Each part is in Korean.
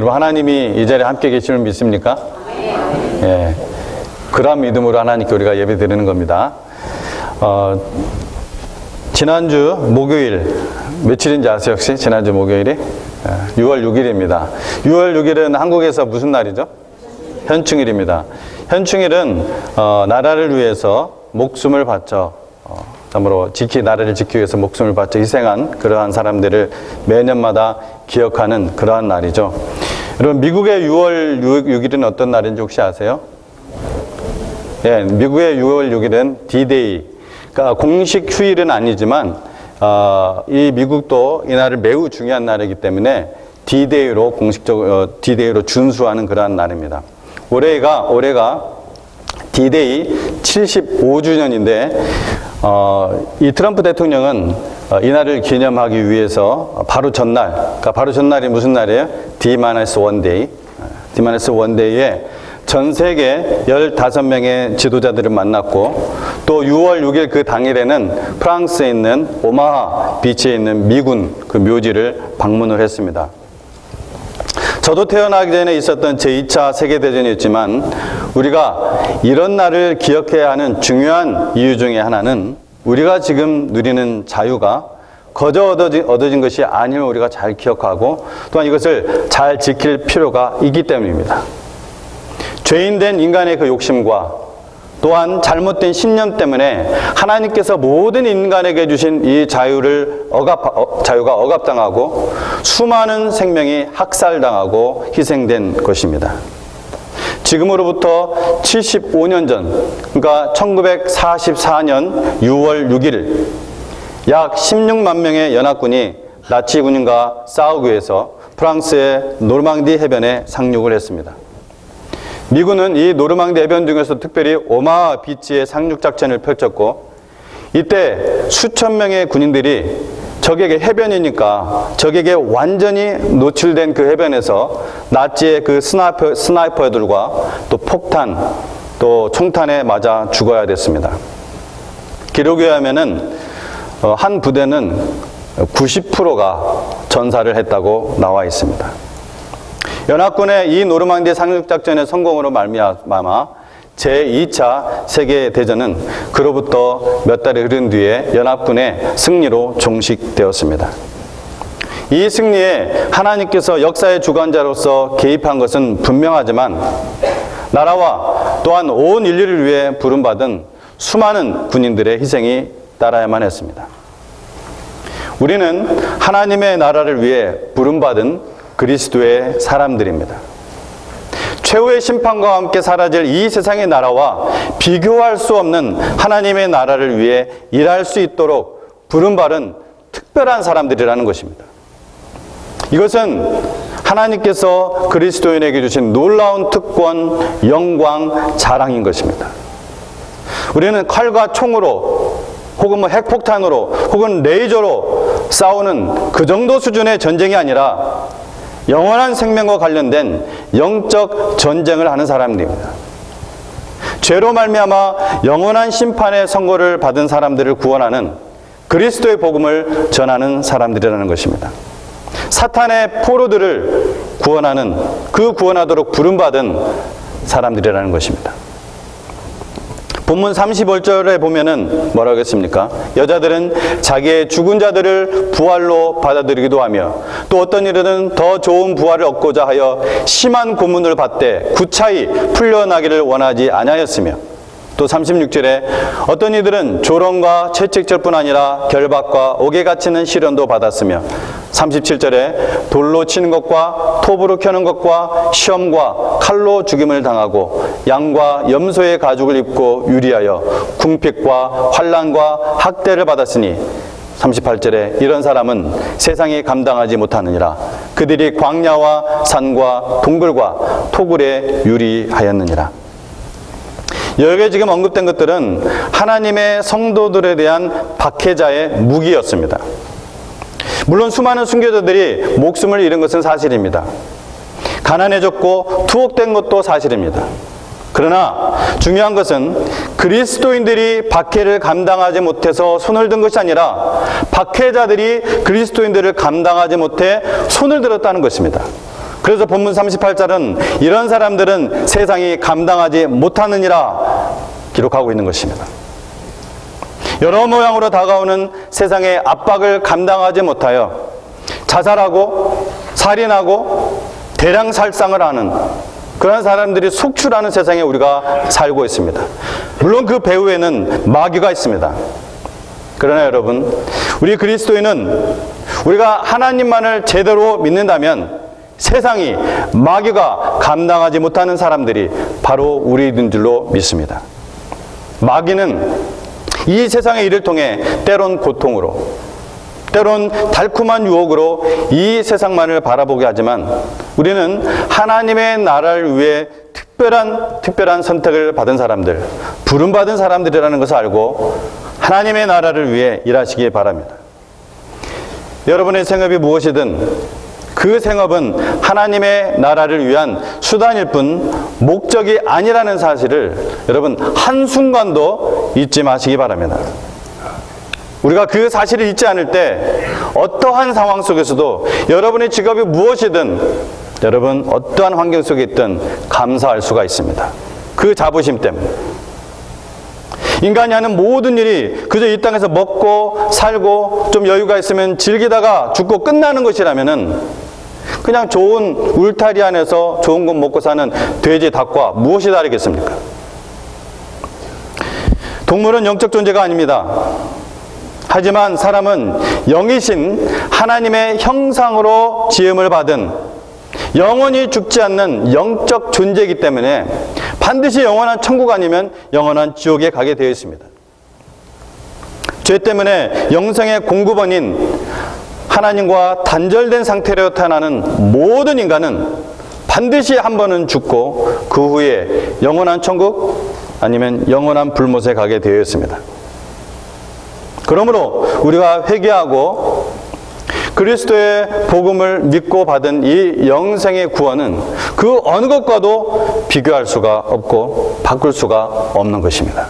여러분, 하나님이 이 자리에 함께 계심을 믿습니까? 예. 그런 믿음으로 하나님께 우리가 예배 드리는 겁니다. 지난주 목요일, 며칠인지 아세요, 혹시? 지난주 목요일이? 6월 6일입니다. 6월 6일은 한국에서 무슨 날이죠? 현충일입니다. 현충일은 나라를 위해서 목숨을 바쳐 참으로 나라를 지키기 위해서 목숨을 바쳐 희생한 그러한 사람들을 매년마다 기억하는 그러한 날이죠. 여러분, 미국의 6월 6일은 어떤 날인지 혹시 아세요? 예, 미국의 6월 6일은 D-Day. 그러니까 공식 휴일은 아니지만 이 미국도 이 날을 매우 중요한 날이기 때문에 D-Day로 공식적으로 D-Day로 준수하는 그러한 날입니다. 올해가 D-Day 75주년인데 이 트럼프 대통령은 이 날을 기념하기 위해서 바로 전날, 그러니까 바로 전날이 무슨 날이에요? D-1day. D-1day에 전 세계 15명의 지도자들을 만났고, 또 6월 6일 그 당일에는 프랑스에 있는 오마하 비치에 있는 미군 그 묘지를 방문을 했습니다. 저도 태어나기 전에 있었던 제2차 세계대전이었지만 우리가 이런 날을 기억해야 하는 중요한 이유 중에 하나는 우리가 지금 누리는 자유가 거저 얻어진 것이 아님을 우리가 잘 기억하고 또한 이것을 잘 지킬 필요가 있기 때문입니다. 죄인된 인간의 그 욕심과 또한 잘못된 신념 때문에 하나님께서 모든 인간에게 주신 이 자유가 억압당하고 수많은 생명이 학살당하고 희생된 것입니다. 지금으로부터 75년 전, 그러니까 1944년 6월 6일, 약 16만 명의 연합군이 나치 군인과 싸우기 위해서 프랑스의 노르망디 해변에 상륙을 했습니다. 미군은 이 노르망디 해변 중에서 특별히 오마하 비치에 상륙작전을 펼쳤고, 이때 수천 명의 군인들이 적에게 해변이니까 적에게 완전히 노출된 그 해변에서 나치의 그 스나이퍼들과 또 폭탄, 또 총탄에 맞아 죽어야 됐습니다. 기록에 의하면은 한 부대는 90%가 전사를 했다고 나와 있습니다. 연합군의 이 노르망디 상륙작전의 성공으로 말미암아 제2차 세계대전은 그로부터 몇 달이 흐른 뒤에 연합군의 승리로 종식되었습니다. 이 승리에 하나님께서 역사의 주관자로서 개입한 것은 분명하지만 나라와 또한 온 인류를 위해 부름받은 수많은 군인들의 희생이 따라야만 했습니다. 우리는 하나님의 나라를 위해 부름받은 그리스도의 사람들입니다. 최후의 심판과 함께 사라질 이 세상의 나라와 비교할 수 없는 하나님의 나라를 위해 일할 수 있도록 부름받은 특별한 사람들이라는 것입니다. 이것은 하나님께서 그리스도인에게 주신 놀라운 특권, 영광, 자랑인 것입니다. 우리는 칼과 총으로 혹은 핵폭탄으로 혹은 레이저로 싸우는 그 정도 수준의 전쟁이 아니라 영원한 생명과 관련된 영적 전쟁을 하는 사람들입니다. 죄로 말미암아 영원한 심판의 선고를 받은 사람들을 구원하는 그리스도의 복음을 전하는 사람들이라는 것입니다. 사탄의 포로들을 구원하도록 부름받은 사람들이라는 것입니다. 본문 35절에 보면은 뭐라고 했습니까? 여자들은 자기의 죽은 자들을 부활로 받아들이기도 하며 또 어떤 이들은 더 좋은 부활을 얻고자 하여 심한 고문을 받되 구차히 풀려나기를 원하지 아니하였으며, 또 36절에 어떤 이들은 조롱과 채찍질뿐 아니라 결박과 옥에 갇히는 시련도 받았으며, 37절에 돌로 치는 것과 톱으로 켜는 것과 시험과 칼로 죽임을 당하고 양과 염소의 가죽을 입고 유리하여 궁핍과 환난과 학대를 받았으니, 38절에 이런 사람은 세상이 감당하지 못하느니라. 그들이 광야와 산과 동굴과 토굴에 유리하였느니라. 여기에 지금 언급된 것들은 하나님의 성도들에 대한 박해자의 무기였습니다. 물론 수많은 순교자들이 목숨을 잃은 것은 사실입니다. 가난해졌고 투옥된 것도 사실입니다. 그러나 중요한 것은 그리스도인들이 박해를 감당하지 못해서 손을 든 것이 아니라 박해자들이 그리스도인들을 감당하지 못해 손을 들었다는 것입니다. 그래서 본문 38절은 이런 사람들은 세상이 감당하지 못하느니라 기록하고 있는 것입니다. 여러 모양으로 다가오는 세상의 압박을 감당하지 못하여 자살하고 살인하고 대량 살상을 하는 그런 사람들이 속출하는 세상에 우리가 살고 있습니다. 물론 그 배후에는 마귀가 있습니다. 그러나 여러분, 우리 그리스도인은 우리가 하나님만을 제대로 믿는다면 세상이 마귀가 감당하지 못하는 사람들이 바로 우리인 줄로 믿습니다. 마귀는 이 세상의 일을 통해 때론 고통으로, 때론 달콤한 유혹으로 이 세상만을 바라보게 하지만 우리는 하나님의 나라를 위해 특별한 선택을 받은 사람들, 부름받은 사람들이라는 것을 알고 하나님의 나라를 위해 일하시기 바랍니다. 여러분의 생업이 무엇이든 그 생업은 하나님의 나라를 위한 수단일 뿐 목적이 아니라는 사실을 여러분 한순간도 잊지 마시기 바랍니다. 우리가 그 사실을 잊지 않을 때 어떠한 상황 속에서도 여러분의 직업이 무엇이든 여러분 어떠한 환경 속에 있든 감사할 수가 있습니다. 그 자부심 때문에. 인간이 하는 모든 일이 그저 이 땅에서 먹고 살고 좀 여유가 있으면 즐기다가 죽고 끝나는 것이라면은 그냥 좋은 울타리 안에서 좋은 것 먹고 사는 돼지, 닭과 무엇이 다르겠습니까? 동물은 영적 존재가 아닙니다. 하지만 사람은 영이신 하나님의 형상으로 지음을 받은 영원히 죽지 않는 영적 존재이기 때문에 반드시 영원한 천국 아니면 영원한 지옥에 가게 되어 있습니다. 죄 때문에 영생의 공급원인 하나님과 단절된 상태로 태어나는 모든 인간은 반드시 한 번은 죽고 그 후에 영원한 천국 아니면 영원한 불못에 가게 되어 있습니다. 그러므로 우리가 회개하고 그리스도의 복음을 믿고 받은 이 영생의 구원은 그 어느 것과도 비교할 수가 없고 바꿀 수가 없는 것입니다.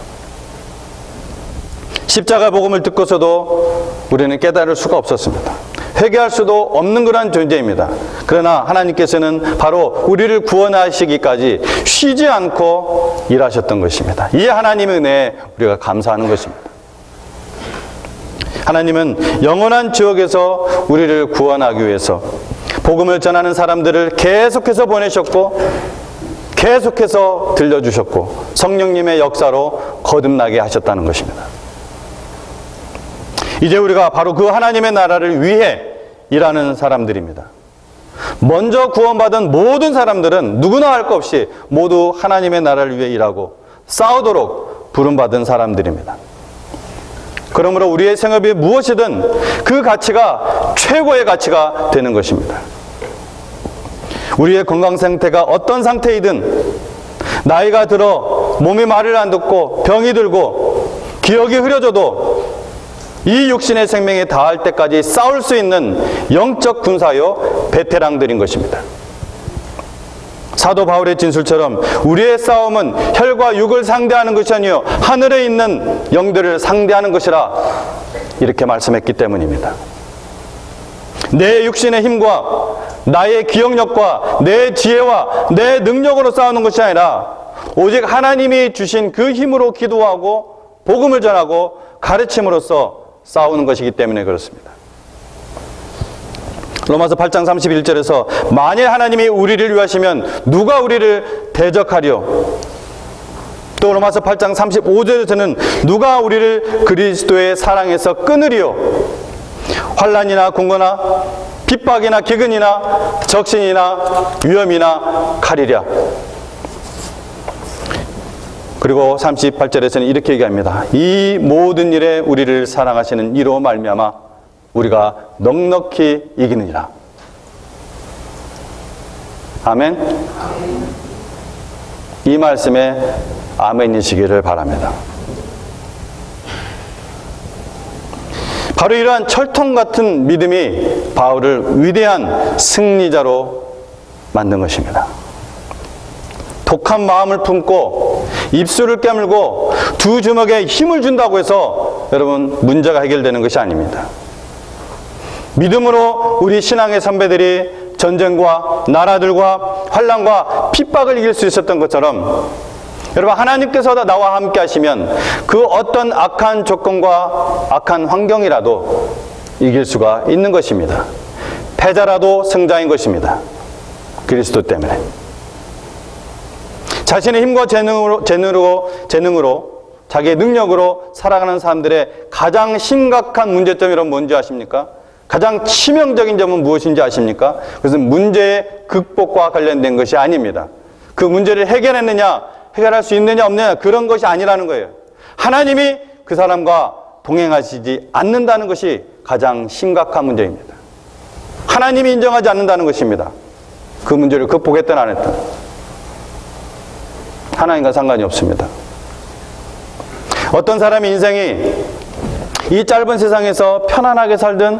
십자가 복음을 듣고서도 우리는 깨달을 수가 없었습니다. 회개할 수도 없는 그런 존재입니다. 그러나 하나님께서는 바로 우리를 구원하시기까지 쉬지 않고 일하셨던 것입니다. 이 하나님의 은혜에 우리가 감사하는 것입니다. 하나님은 영원한 지옥에서 우리를 구원하기 위해서 복음을 전하는 사람들을 계속해서 보내셨고 계속해서 들려주셨고 성령님의 역사로 거듭나게 하셨다는 것입니다. 이제 우리가 바로 그 하나님의 나라를 위해 일하는 사람들입니다. 먼저 구원받은 모든 사람들은 누구나 할 것 없이 모두 하나님의 나라를 위해 일하고 싸우도록 부름받은 사람들입니다. 그러므로 우리의 생업이 무엇이든 그 가치가 최고의 가치가 되는 것입니다. 우리의 건강 상태가 어떤 상태이든 나이가 들어 몸이 말을 안 듣고 병이 들고 기억이 흐려져도 이 육신의 생명에 닿을 때까지 싸울 수 있는 영적 군사요 베테랑들인 것입니다. 사도 바울의 진술처럼 우리의 싸움은 혈과 육을 상대하는 것이 아니요 하늘에 있는 영들을 상대하는 것이라 이렇게 말씀했기 때문입니다. 내 육신의 힘과 나의 기억력과 내 지혜와 내 능력으로 싸우는 것이 아니라 오직 하나님이 주신 그 힘으로 기도하고 복음을 전하고 가르침으로써 싸우는 것이기 때문에 그렇습니다. 로마서 8장 31절에서 만일 하나님이 우리를 위하시면 누가 우리를 대적하리요? 또 로마서 8장 35절에서는 누가 우리를 그리스도의 사랑에서 끊으리요? 환난이나 공고나 핍박이나 기근이나 적신이나 위험이나 칼이랴. 그리고 38절에서는 이렇게 얘기합니다. 이 모든 일에 우리를 사랑하시는 이로 말미암아 우리가 넉넉히 이기느니라. 아멘. 이 말씀에 아멘이시기를 바랍니다. 바로 이러한 철통 같은 믿음이 바울을 위대한 승리자로 만든 것입니다. 독한 마음을 품고 입술을 깨물고 두 주먹에 힘을 준다고 해서 여러분 문제가 해결되는 것이 아닙니다. 믿음으로 우리 신앙의 선배들이 전쟁과 나라들과 환난과 핍박을 이길 수 있었던 것처럼 여러분, 하나님께서 나와 함께 하시면 그 어떤 악한 조건과 악한 환경이라도 이길 수가 있는 것입니다. 패자라도 승자인 것입니다. 그리스도 때문에. 자신의 힘과 재능으로 자기의 능력으로 살아가는 사람들의 가장 심각한 문제점이 뭔지 아십니까? 가장 치명적인 점은 무엇인지 아십니까? 그것은 문제의 극복과 관련된 것이 아닙니다. 그 문제를 해결했느냐, 해결할 수 있느냐 없느냐, 그런 것이 아니라는 거예요. 하나님이 그 사람과 동행하시지 않는다는 것이 가장 심각한 문제입니다. 하나님이 인정하지 않는다는 것입니다. 그 문제를 극복했든 안 했든 하나님과 상관이 없습니다. 어떤 사람이 인생이 이 짧은 세상에서 편안하게 살든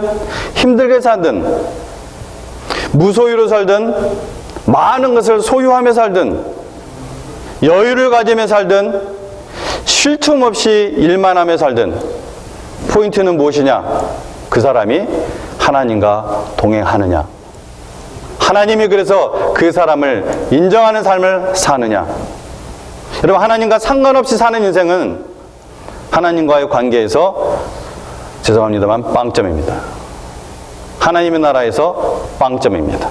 힘들게 살든 무소유로 살든 많은 것을 소유하며 살든 여유를 가지며 살든 쉴 틈 없이 일만 하며 살든 포인트는 무엇이냐? 그 사람이 하나님과 동행하느냐, 하나님이 그래서 그 사람을 인정하는 삶을 사느냐. 여러분, 하나님과 상관없이 사는 인생은 하나님과의 관계에서 죄송합니다만 빵점입니다. 하나님의 나라에서 빵점입니다.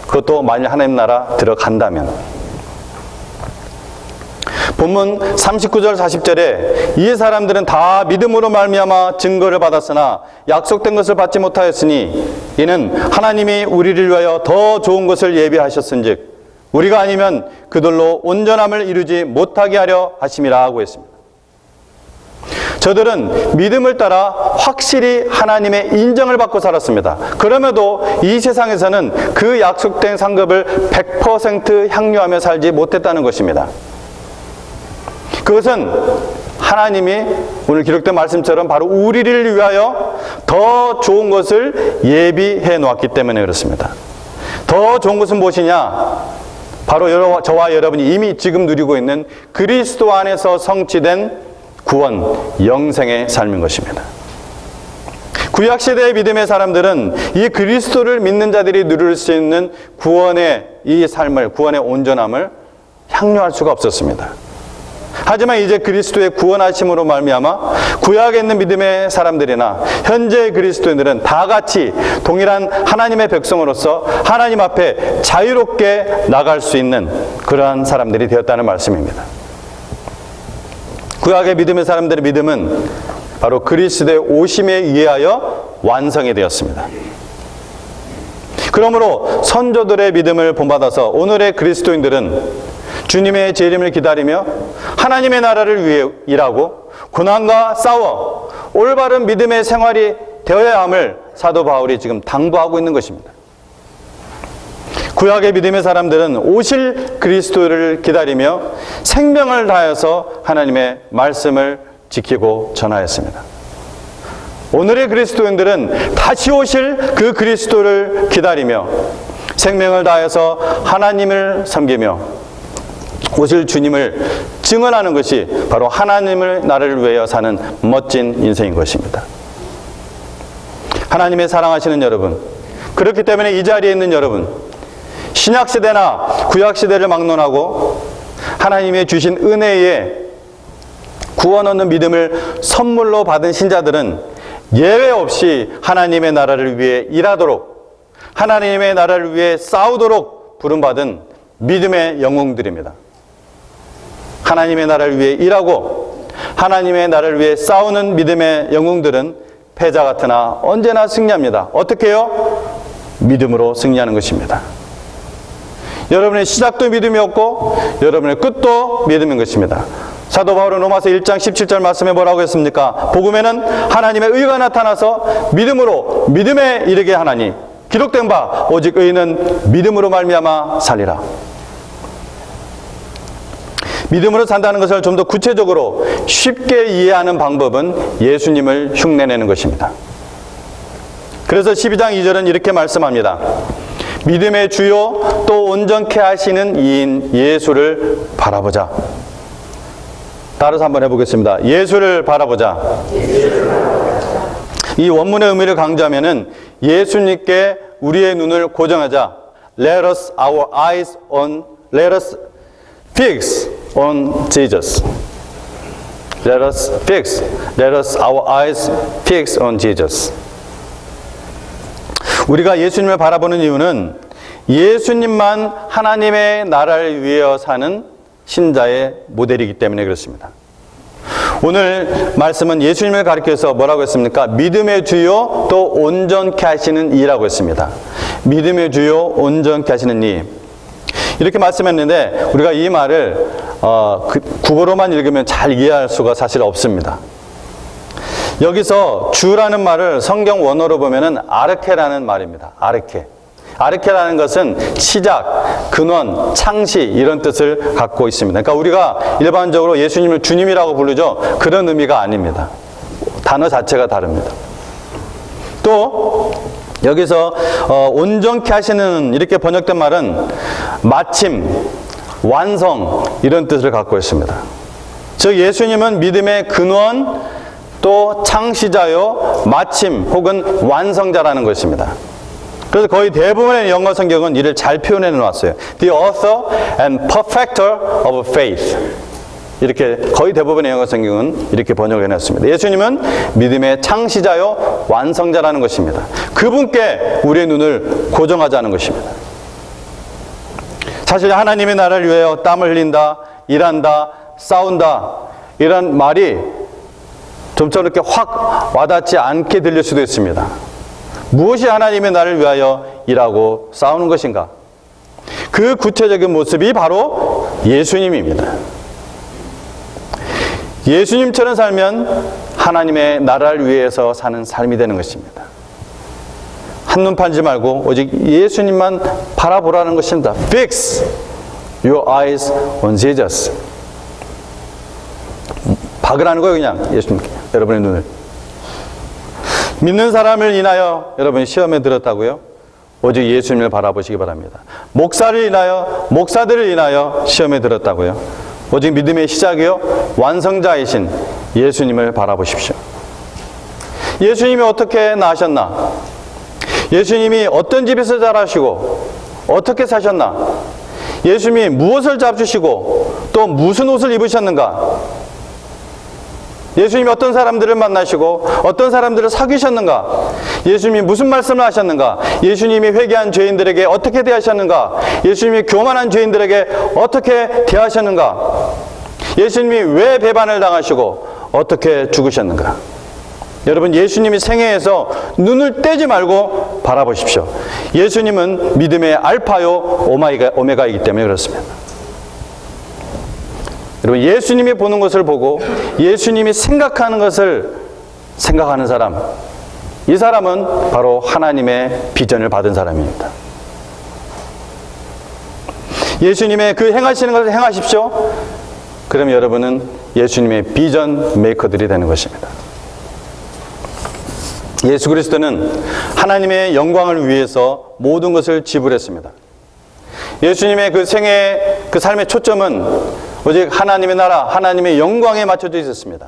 그것도 만일 하나님 나라 들어간다면. 본문 39절 40절에 이 사람들은 다 믿음으로 말미암아 증거를 받았으나 약속된 것을 받지 못하였으니 이는 하나님이 우리를 위하여 더 좋은 것을 예비하셨은즉 우리가 아니면 그들로 온전함을 이루지 못하게 하려 하심이라 하고 했습니다. 저들은 믿음을 따라 확실히 하나님의 인정을 받고 살았습니다. 그럼에도 이 세상에서는 그 약속된 상급을 100% 향유하며 살지 못했다는 것입니다. 그것은 하나님이 오늘 기록된 말씀처럼 바로 우리를 위하여 더 좋은 것을 예비해 놓았기 때문에 그렇습니다. 더 좋은 것은 무엇이냐? 바로 저와 여러분이 이미 지금 누리고 있는 그리스도 안에서 성취된 구원, 영생의 삶인 것입니다. 구약시대의 믿음의 사람들은 이 그리스도를 믿는 자들이 누릴 수 있는 구원의 이 삶을, 구원의 온전함을 향유할 수가 없었습니다. 하지만 이제 그리스도의 구원하심으로 말미암아 구약에 있는 믿음의 사람들이나 현재의 그리스도인들은 다 같이 동일한 하나님의 백성으로서 하나님 앞에 자유롭게 나갈 수 있는 그러한 사람들이 되었다는 말씀입니다. 구약의 믿음의 사람들의 믿음은 바로 그리스도의 오심에 의하여 완성이 되었습니다. 그러므로 선조들의 믿음을 본받아서 오늘의 그리스도인들은 주님의 재림을 기다리며 하나님의 나라를 위해 일하고 고난과 싸워 올바른 믿음의 생활이 되어야 함을 사도 바울이 지금 당부하고 있는 것입니다. 구약의 믿음의 사람들은 오실 그리스도를 기다리며 생명을 다하여서 하나님의 말씀을 지키고 전하였습니다. 오늘의 그리스도인들은 다시 오실 그 그리스도를 기다리며 생명을 다해서 하나님을 섬기며 오실 주님을 증언하는 것이 바로 하나님을 나라를 위하여 사는 멋진 인생인 것입니다. 하나님의 사랑하시는 여러분, 그렇기 때문에 이 자리에 있는 여러분, 신약시대나 구약시대를 막론하고 하나님의 주신 은혜에 구원 얻는 믿음을 선물로 받은 신자들은 예외 없이 하나님의 나라를 위해 일하도록, 하나님의 나라를 위해 싸우도록 부름받은 믿음의 영웅들입니다. 하나님의 나라를 위해 일하고 하나님의 나라를 위해 싸우는 믿음의 영웅들은 패자 같으나 언제나 승리합니다. 어떻게 해요? 믿음으로 승리하는 것입니다. 여러분의 시작도 믿음이었고 여러분의 끝도 믿음인 것입니다. 사도 바울은 로마서 1장 17절 말씀에 뭐라고 했습니까? 복음에는 하나님의 의가 나타나서 믿음으로 믿음에 이르게 하나니 기록된 바 오직 의인은 믿음으로 말미암아 살리라. 믿음으로 산다는 것을 좀 더 구체적으로 쉽게 이해하는 방법은 예수님을 흉내내는 것입니다. 그래서 12장 2절은 이렇게 말씀합니다. 믿음의 주요 또 온전케 하시는 이인 예수를 바라보자. 따라서 한번 해보겠습니다. 예수를 바라보자. 이 원문의 의미를 강조하면은 예수님께 우리의 눈을 고정하자. let us fix on Jesus. Let us our eyes fix on Jesus. 우리가 예수님을 바라보는 이유는 예수님만 하나님의 나라를 위하여 사는 신자의 모델이기 때문에 그렇습니다. 오늘 말씀은 예수님을 가리켜서 뭐라고 했습니까? 믿음의 주요 또 온전케 하시는 이라고 했습니다. 믿음의 주요 온전케 하시는 이. 이렇게 말씀했는데 우리가 이 말을 국어로만 읽으면 잘 이해할 수가 사실 없습니다. 여기서 주라는 말을 성경 원어로 보면은 아르케라는 말입니다. 아르케. 아르케라는 것은 시작, 근원, 창시 이런 뜻을 갖고 있습니다. 그러니까 우리가 일반적으로 예수님을 주님이라고 부르죠. 그런 의미가 아닙니다. 단어 자체가 다릅니다. 또 여기서 온전케 하시는 이렇게 번역된 말은 마침, 완성 이런 뜻을 갖고 있습니다. 즉 예수님은 믿음의 근원 또 창시자요 마침 혹은 완성자라는 것입니다. 그래서 거의 대부분의 영어 성경은 이를 잘 표현해 놓았어요. The author and perfecter of faith. 이렇게 거의 대부분의 영어 성경은 이렇게 번역해 놨습니다. 예수님은 믿음의 창시자요 완성자라는 것입니다. 그분께 우리의 눈을 고정하자는 것입니다. 사실 하나님의 나라를 위하여 땀을 흘린다, 일한다, 싸운다 이런 말이 좀처럼 이렇게 확 와닿지 않게 들릴 수도 있습니다. 무엇이 하나님의 나라를 위하여 일하고 싸우는 것인가? 그 구체적인 모습이 바로 예수님입니다. 예수님처럼 살면 하나님의 나라를 위해서 사는 삶이 되는 것입니다. 한눈 팔지 말고 오직 예수님만 바라보라는 것입니다. Fix your eyes on Jesus. 박으라는 거예요, 그냥 예수님께. 여러분의 눈을. 믿는 사람을 인하여 여러분이 시험에 들었다고요? 오직 예수님을 바라보시기 바랍니다. 목사를 인하여, 목사들을 인하여 시험에 들었다고요? 오직 믿음의 시작이요 완성자이신 예수님을 바라보십시오. 예수님이 어떻게 나셨나? 예수님이 어떤 집에서 자라시고 어떻게 사셨나? 예수님이 무엇을 잡수시고 또 무슨 옷을 입으셨는가? 예수님이 어떤 사람들을 만나시고 어떤 사람들을 사귀셨는가? 예수님이 무슨 말씀을 하셨는가? 예수님이 회개한 죄인들에게 어떻게 대하셨는가? 예수님이 교만한 죄인들에게 어떻게 대하셨는가? 예수님이 왜 배반을 당하시고 어떻게 죽으셨는가? 여러분 예수님이 생애에서 눈을 떼지 말고 바라보십시오. 예수님은 믿음의 알파요 오메가이기 때문에 그렇습니다. 여러분 예수님이 보는 것을 보고 예수님이 생각하는 것을 생각하는 사람, 이 사람은 바로 하나님의 비전을 받은 사람입니다. 예수님의 그 행하시는 것을 행하십시오. 그러면 여러분은 예수님의 비전 메이커들이 되는 것입니다. 예수 그리스도는 하나님의 영광을 위해서 모든 것을 지불했습니다. 예수님의 그 생애, 그 삶의 초점은 오직 하나님의 나라, 하나님의 영광에 맞춰져 있었습니다.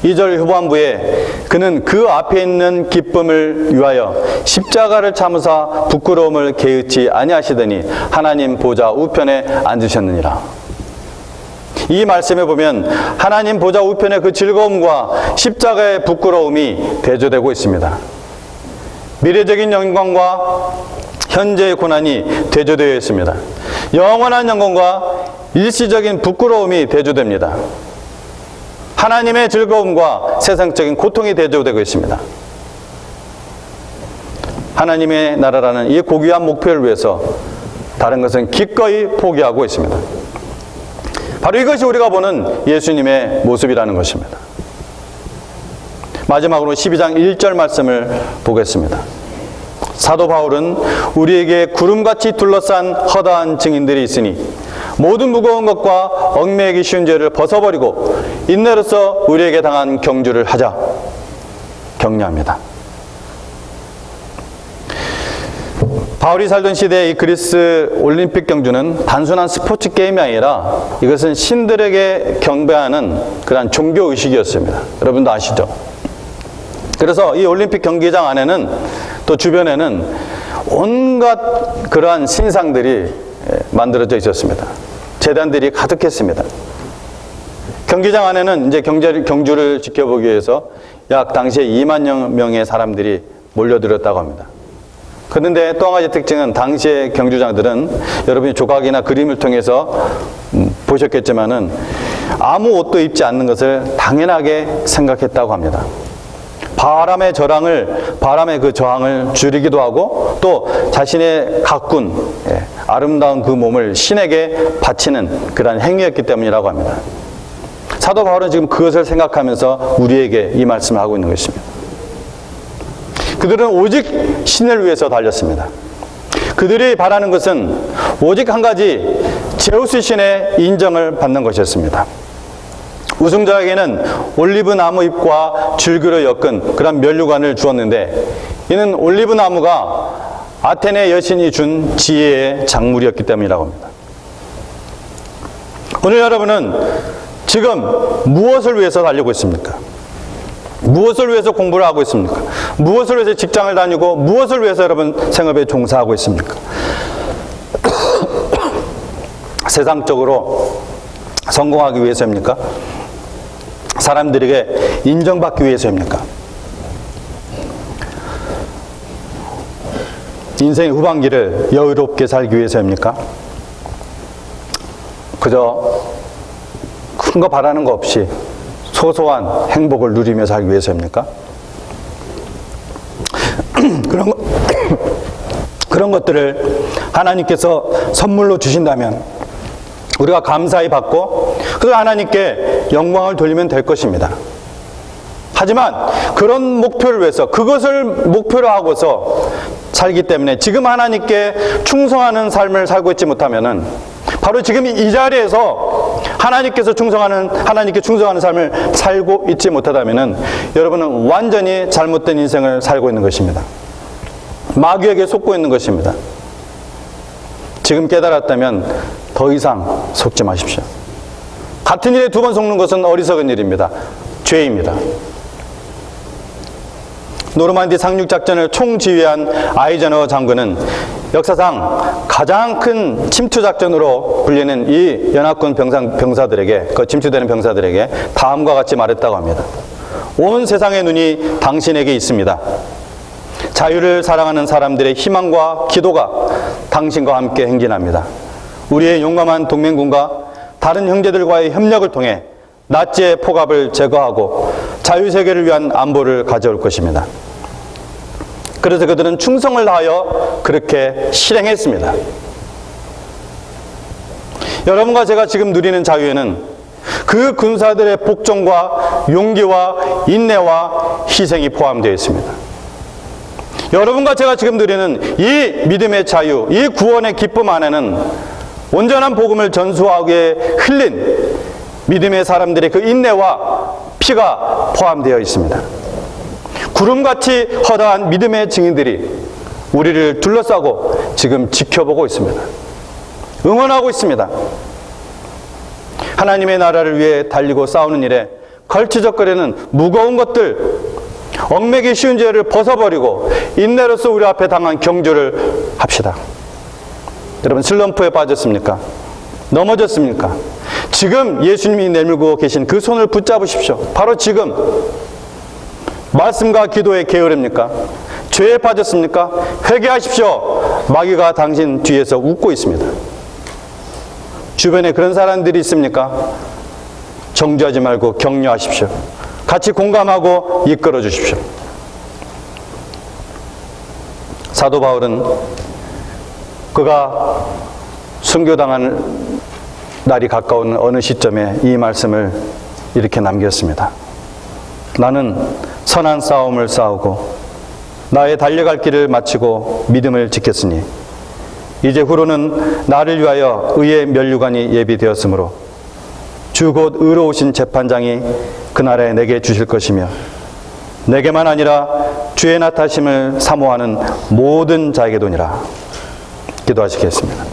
2절 후반부에 그는 그 앞에 있는 기쁨을 위하여 십자가를 참으사 부끄러움을 개의치 아니하시더니 하나님 보좌 우편에 앉으셨느니라. 이 말씀에 보면 하나님 보좌 우편의 그 즐거움과 십자가의 부끄러움이 대조되고 있습니다. 미래적인 영광과 현재의 고난이 대조되어 있습니다. 영원한 영광과 일시적인 부끄러움이 대조됩니다. 하나님의 즐거움과 세상적인 고통이 대조되고 있습니다. 하나님의 나라라는 이 고귀한 목표를 위해서 다른 것은 기꺼이 포기하고 있습니다. 바로 이것이 우리가 보는 예수님의 모습이라는 것입니다. 마지막으로 12장 1절 말씀을 보겠습니다. 사도 바울은 우리에게 구름같이 둘러싼 허다한 증인들이 있으니 모든 무거운 것과 얽매이기 쉬운 죄를 벗어버리고 인내로서 우리에게 당한 경주를 하자 격려합니다. 바울이 살던 시대의 이 그리스 올림픽 경주는 단순한 스포츠 게임이 아니라 이것은 신들에게 경배하는 그런 종교의식이었습니다. 여러분도 아시죠? 그래서 이 올림픽 경기장 안에는 또 주변에는 온갖 그러한 신상들이 만들어져 있었습니다. 제단들이 가득했습니다. 경기장 안에는 이제 경주를 지켜보기 위해서 약 당시에 2만 명의 사람들이 몰려들었다고 합니다. 그런데 또 한 가지 특징은 당시의 경주장들은 여러분이 조각이나 그림을 통해서 보셨겠지만은 아무 옷도 입지 않는 것을 당연하게 생각했다고 합니다. 바람의 그 저항을 줄이기도 하고 또 자신의 가꾼, 아름다운 그 몸을 신에게 바치는 그러한 행위였기 때문이라고 합니다. 사도 바울은 지금 그것을 생각하면서 우리에게 이 말씀을 하고 있는 것입니다. 그들은 오직 신을 위해서 달렸습니다. 그들이 바라는 것은 오직 한 가지, 제우스 신의 인정을 받는 것이었습니다. 우승자에게는 올리브 나무 잎과 줄기로 엮은 그런 면류관을 주었는데, 이는 올리브 나무가 아테네 여신이 준 지혜의 작물이었기 때문이라고 합니다. 오늘 여러분은 지금 무엇을 위해서 달리고 있습니까? 무엇을 위해서 공부를 하고 있습니까? 무엇을 위해서 직장을 다니고 무엇을 위해서 여러분 생업에 종사하고 있습니까? 세상적으로 성공하기 위해서입니까? 사람들에게 인정받기 위해서입니까? 인생의 후반기를 여유롭게 살기 위해서입니까? 그저 큰 거 바라는 거 없이 소소한 행복을 누리며 살기 위해서입니까? 그런 것들을 하나님께서 선물로 주신다면 우리가 감사히 받고 그 하나님께 영광을 돌리면 될 것입니다. 하지만 그런 목표를 위해서, 그것을 목표로 하고서 살기 때문에 지금 하나님께 충성하는 삶을 살고 있지 못하면은 바로 지금 이 자리에서 하나님께 충성하는 삶을 살고 있지 못하다면은 여러분은 완전히 잘못된 인생을 살고 있는 것입니다. 마귀에게 속고 있는 것입니다. 지금 깨달았다면 더 이상 속지 마십시오. 같은 일에 두 번 속는 것은 어리석은 일입니다. 죄입니다. 노르만디 상륙작전을 총지휘한 아이젠허 장군은 역사상 가장 큰 침투작전으로 불리는 이 연합군 병사들에게, 그 침투되는 병사들에게 다음과 같이 말했다고 합니다. 온 세상의 눈이 당신에게 있습니다. 자유를 사랑하는 사람들의 희망과 기도가 당신과 함께 행진합니다. 우리의 용감한 동맹군과 다른 형제들과의 협력을 통해 나치의 포갑을 제거하고 자유세계를 위한 안보를 가져올 것입니다. 그래서 그들은 충성을 다하여 그렇게 실행했습니다. 여러분과 제가 지금 누리는 자유에는 그 군사들의 복종과 용기와 인내와 희생이 포함되어 있습니다. 여러분과 제가 지금 누리는 이 믿음의 자유, 이 구원의 기쁨 안에는 온전한 복음을 전수하기에 흘린 믿음의 사람들의 그 인내와 피가 포함되어 있습니다. 구름같이 허다한 믿음의 증인들이 우리를 둘러싸고 지금 지켜보고 있습니다. 응원하고 있습니다. 하나님의 나라를 위해 달리고 싸우는 일에 걸치적거리는 무거운 것들, 얽매기 쉬운 죄를 벗어버리고 인내로서 우리 앞에 당한 경주를 합시다. 여러분, 슬럼프에 빠졌습니까? 넘어졌습니까? 지금 예수님이 내밀고 계신 그 손을 붙잡으십시오. 바로 지금. 말씀과 기도에 게으릅니까? 죄에 빠졌습니까? 회개하십시오. 마귀가 당신 뒤에서 웃고 있습니다. 주변에 그런 사람들이 있습니까? 정죄하지 말고 격려하십시오. 같이 공감하고 이끌어 주십시오. 사도 바울은 그가 순교당하는 날이 가까운 어느 시점에 이 말씀을 이렇게 남겼습니다. 나는 선한 싸움을 싸우고 나의 달려갈 길을 마치고 믿음을 지켰으니 이제 후로는 나를 위하여 의의 면류관이 예비되었으므로 주 곧 의로우신 재판장이 그날에 내게 주실 것이며 내게만 아니라 주의 나타심을 사모하는 모든 자에게도니라. 기도하시겠습니다.